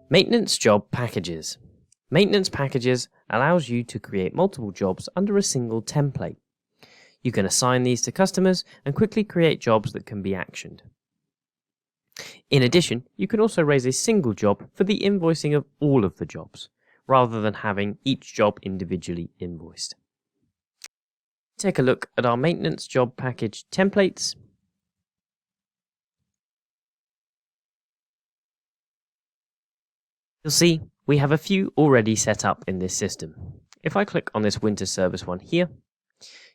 Maintenance job packages. Maintenance packages allows you to create multiple jobs under a single template. You can assign these to customers and quickly create jobs that can be actioned. In addition, you can also raise a single job for the invoicing of all of the jobs, rather than having each job individually invoiced. Take a look at our maintenance job package templates. You'll see we have a few already set up in this system. If I click on this winter service one here,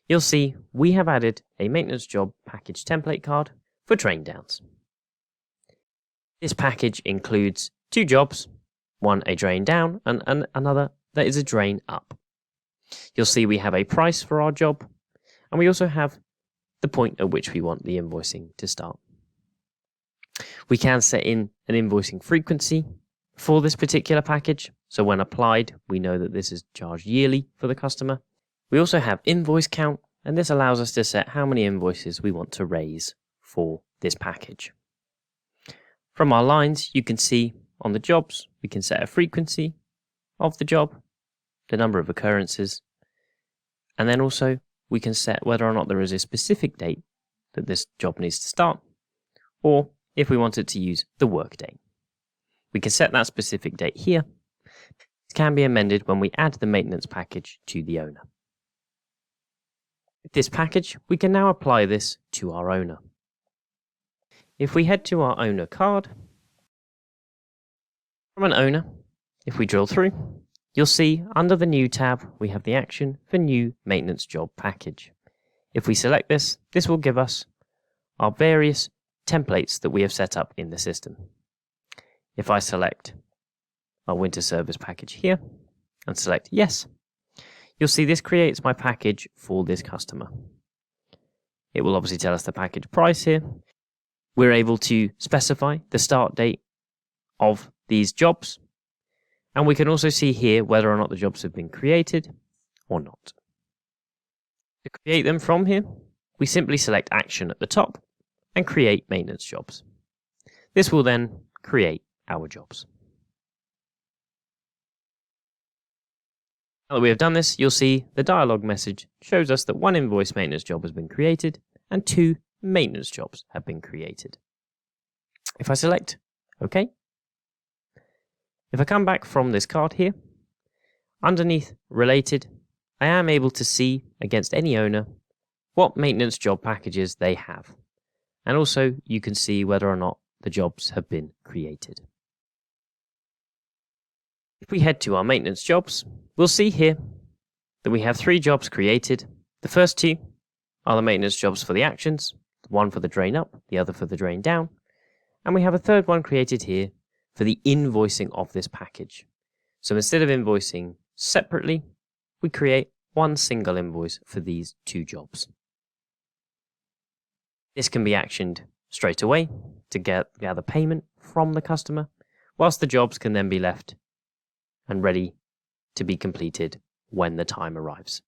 you'll see we have added a maintenance job package template card for drain downs. This package includes two jobs, one a drain down and another that is a drain up. You'll see we have a price for our job, and we also have the point at which we want the invoicing to start. We can set in an invoicing frequency for this particular package, so when applied, we know that this is charged yearly for the customer. We also have invoice count, and this allows us to set how many invoices we want to raise for this package. From our lines, you can see on the jobs, we can set a frequency of the job, the number of occurrences, and then also we can set whether or not there is a specific date that this job needs to start, or if we wanted to use the work date. We can set that specific date here. It can be amended when we add the maintenance package to the owner. With this package, we can now apply this to our owner. If we head to our owner card, from an owner, if we drill through, you'll see under the new tab, we have the action for new maintenance job package. If we select this, this will give us our various templates that we have set up in the system. If I select our winter service package here and select yes, you'll see this creates my package for this customer. It will obviously tell us the package price here. We're able to specify the start date of these jobs, and we can also see here whether or not the jobs have been created or not. To create them from here, we simply select action at the top and create maintenance jobs. This will then create our jobs. Now that we have done this, you'll see the dialog message shows us that one invoice maintenance job has been created and two maintenance jobs have been created. If I select OK, if I come back from this card here, underneath related, I am able to see against any owner what maintenance job packages they have. And also you can see whether or not the jobs have been created. If we head to our maintenance jobs, we'll see here that we have 3 jobs created. The first 2 are the maintenance jobs for the actions, one for the drain up, the other for the drain down. And we have a third one created here for the invoicing of this package. So instead of invoicing separately, we create one single invoice for these 2 jobs. This can be actioned straight away to gather payment from the customer, whilst the jobs can then be left and ready to be completed when the time arrives.